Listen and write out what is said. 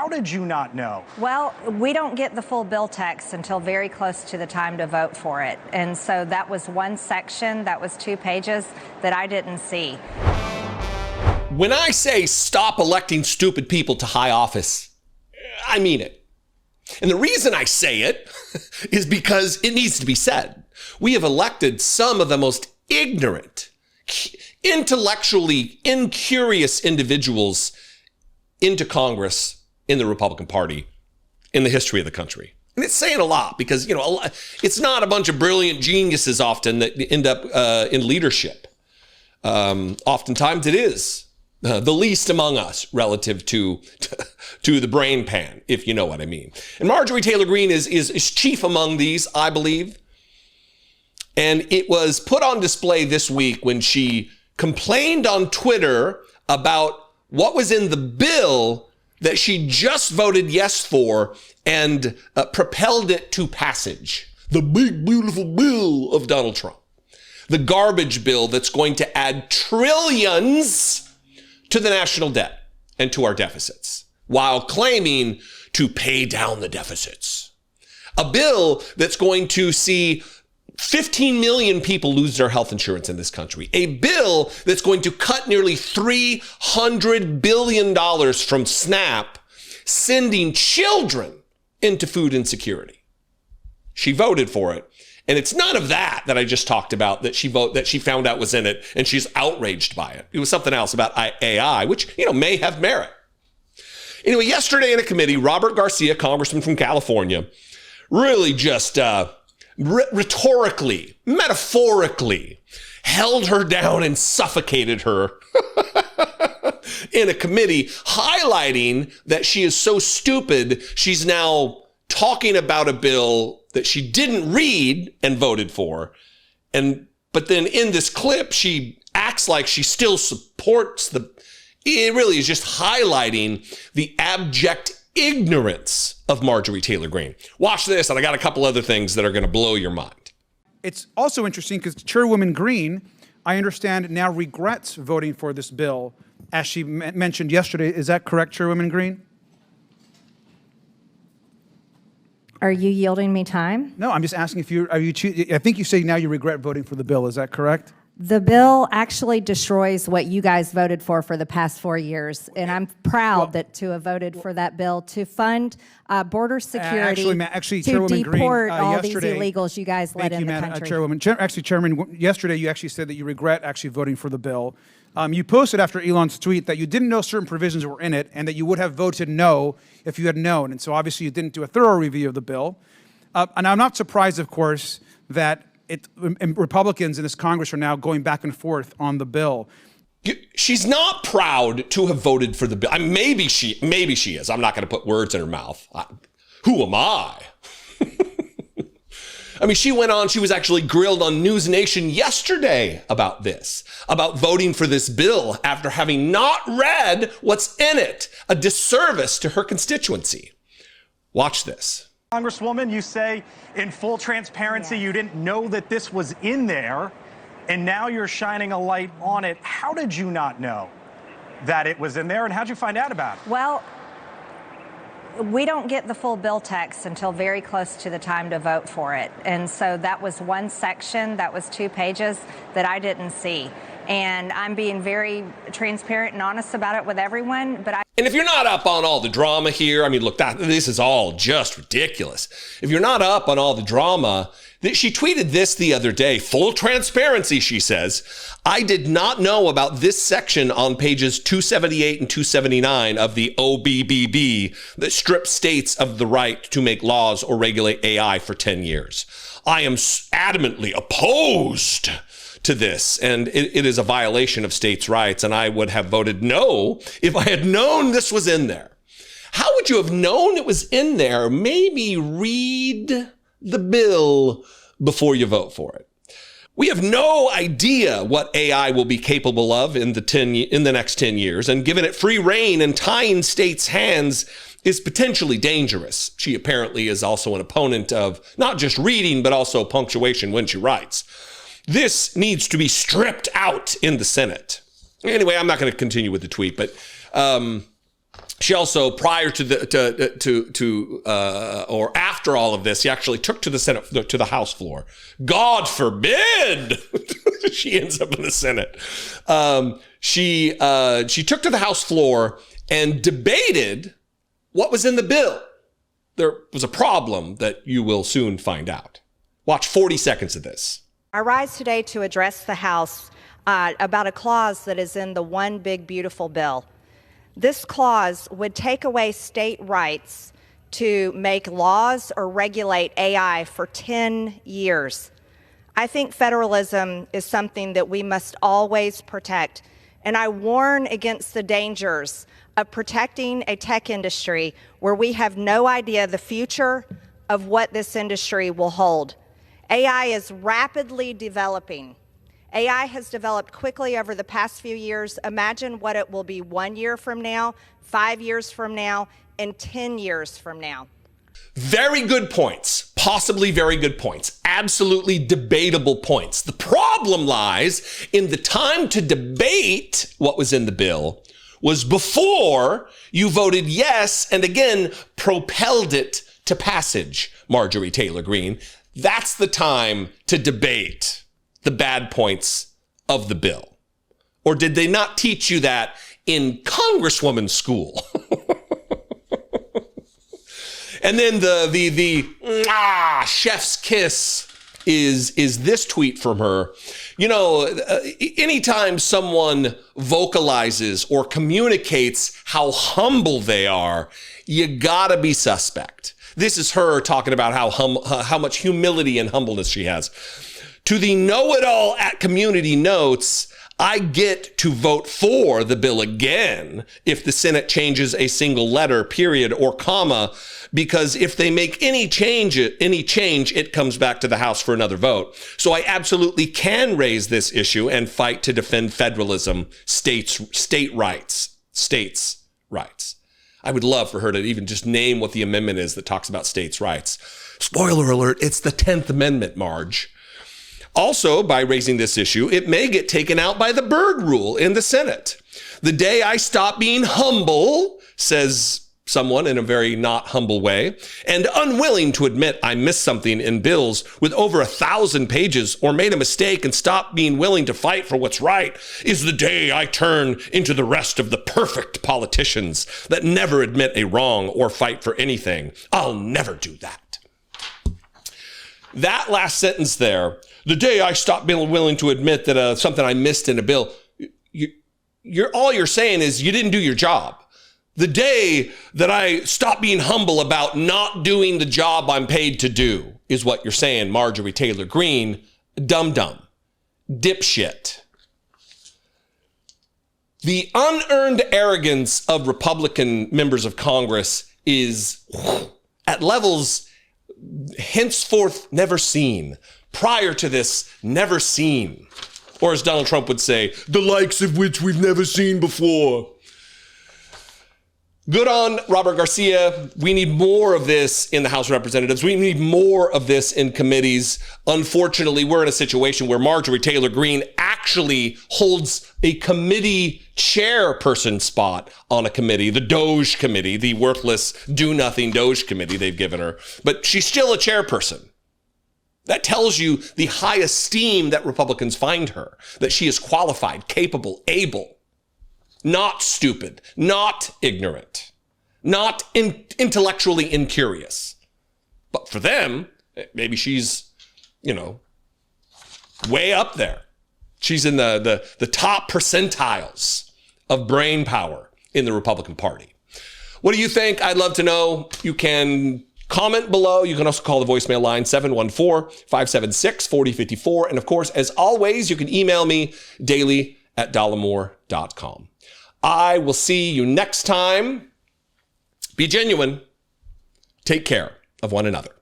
How did you not know? Well, we don't get the full bill text until very close to the time to vote for it. And so that was one section, that was 2 pages that I didn't see. When I say stop electing stupid people to high office, I mean it. And the reason I say it is because it needs to be said. We have elected some of the most ignorant, intellectually incurious individuals into Congress in the Republican Party in the history of the country. And it's saying a lot because, you know, it's not a bunch of brilliant geniuses often that end up in leadership. Oftentimes it is the least among us relative to the brain pan, if you know what I mean. And Marjorie Taylor Greene is chief among these, I believe. And it was put on display this week when she complained on Twitter about what was in the bill that she just voted yes for and propelled it to passage. The big, beautiful bill of Donald Trump. The garbage bill that's going to add trillions to the national debt and to our deficits, while claiming to pay down the deficits. A bill that's going to see 15 million people lose their health insurance in this country. A bill that's going to cut nearly $300 billion from SNAP, sending children into food insecurity. She voted for it. And it's none of that I just talked about that she found out was in it, and she's outraged by it. It was something else about AI, which, you know, may have merit. Anyway, yesterday in a committee, Robert Garcia, Congressman from California, really just rhetorically, metaphorically held her down and suffocated her in a committee, highlighting that she is so stupid, she's now talking about a bill that she didn't read and voted for. But then in this clip, she acts like she still supports it really is just highlighting the abject ignorance of Marjorie Taylor Greene. Watch this, and I got a couple other things that are going to blow your mind. It's also interesting because Chairwoman Greene, I understand, now regrets voting for this bill, as she mentioned yesterday. Is that correct, Chairwoman Greene? Are you yielding me time? No, I'm just asking if I think you say now you regret voting for the bill. Is that correct? The bill actually destroys what you guys voted for the past 4 years, and I'm proud to have voted for that bill to fund border security, actually, to Chairwoman deport Greene, all these illegals you guys let in the country. Chairwoman. Chairman, yesterday you actually said that you regret actually voting for the bill. You posted after Elon's tweet that you didn't know certain provisions were in it and that you would have voted no if you had known. And so obviously you didn't do a thorough review of the bill. And I'm not surprised, of course, that Republicans in this Congress are now going back and forth on the bill. She's not proud to have voted for the bill. Maybe she is. I'm not going to put words in her mouth. Who am I? I mean, she went on, she was actually grilled on News Nation yesterday about this, about voting for this bill after having not read what's in it, a disservice to her constituency. Watch this. Congresswoman, you say in full transparency you didn't know that this was in there, and now you're shining a light on it. How did you not know that it was in there, and how'd you find out about it? Well, we don't get the full bill text until very close to the time to vote for it. And so that was one section, that was 2 pages that I didn't see. And I'm being very transparent and honest about it with everyone. And if you're not up on all the drama here, I mean, look, this is all just ridiculous. If you're not up on all the drama, she tweeted this the other day, full transparency, she says, I did not know about this section on pages 278 and 279 of the OBBB that strips states of the right to make laws or regulate AI for 10 years. I am adamantly opposed to this, and it is a violation of states' rights, and I would have voted no if I had known this was in there. How would you have known it was in there? Maybe read the bill before you vote for it. We have no idea what AI will be capable of in the next 10 years, and giving it free rein and tying states' hands is potentially dangerous. She apparently is also an opponent of not just reading, but also punctuation when she writes. This needs to be stripped out in the Senate. Anyway, I'm not going to continue with the tweet, but She also, prior to or after all of this, she actually took to the House floor. God forbid she ends up in the Senate. She took to the House floor and debated what was in the bill. There was a problem that you will soon find out. Watch 40 seconds of this. I rise today to address the House about a clause that is in the One Big Beautiful Bill. This clause would take away state rights to make laws or regulate AI for 10 years. I think federalism is something that we must always protect, and I warn against the dangers of protecting a tech industry where we have no idea the future of what this industry will hold. AI is rapidly developing. AI has developed quickly over the past few years. Imagine what it will be 1 year from now, 5 years from now, and 10 years from now. Very good points, possibly very good points, absolutely debatable points. The problem lies in the time to debate what was in the bill was before you voted yes and again propelled it to passage, Marjorie Taylor Greene. That's the time to debate the bad points of the bill. Or did they not teach you that in Congresswoman school? And then the chef's kiss is this tweet from her. You know, anytime someone vocalizes or communicates how humble they are, you gotta be suspect. This is her talking about how much humility and humbleness she has. To the know-it-all at Community Notes, I get to vote for the bill again if the Senate changes a single letter, period, or comma, because if they make any change, it comes back to the House for another vote. So I absolutely can raise this issue and fight to defend federalism, states' rights. I would love for her to even just name what the amendment is that talks about states' rights. Spoiler alert, it's the 10th Amendment, Marge. Also, by raising this issue, it may get taken out by the Byrd rule in the Senate. The day I stop being humble, says someone in a very not humble way, and unwilling to admit I missed something in bills with over 1,000 pages or made a mistake and stop being willing to fight for what's right, is the day I turn into the rest of the perfect politicians that never admit a wrong or fight for anything. I'll never do that. That last sentence there, the day I stopped being willing to admit that something I missed in a bill, all you're saying is you didn't do your job. The day that I stopped being humble about not doing the job I'm paid to do is what you're saying, Marjorie Taylor Greene, dum-dum, dipshit. The unearned arrogance of Republican members of Congress is at levels henceforth never seen. Prior to this, never seen. Or as Donald Trump would say, the likes of which we've never seen before. Good on Robert Garcia. We need more of this in the House of Representatives. We need more of this in committees. Unfortunately, we're in a situation where Marjorie Taylor Greene actually holds a committee chairperson spot on a committee, the Doge committee, the worthless do-nothing Doge committee they've given her. But she's still a chairperson. That tells you the high esteem that Republicans find her, that she is qualified, capable, able, not stupid, not ignorant, not intellectually incurious. But for them, maybe she's, way up there. She's in the top percentiles of brain power in the Republican Party. What do you think? I'd love to know. You can comment below. You can also call the voicemail line 714-576-4054. And of course, as always, you can email me daily@dollemore.com. I will see you next time. Be genuine. Take care of one another.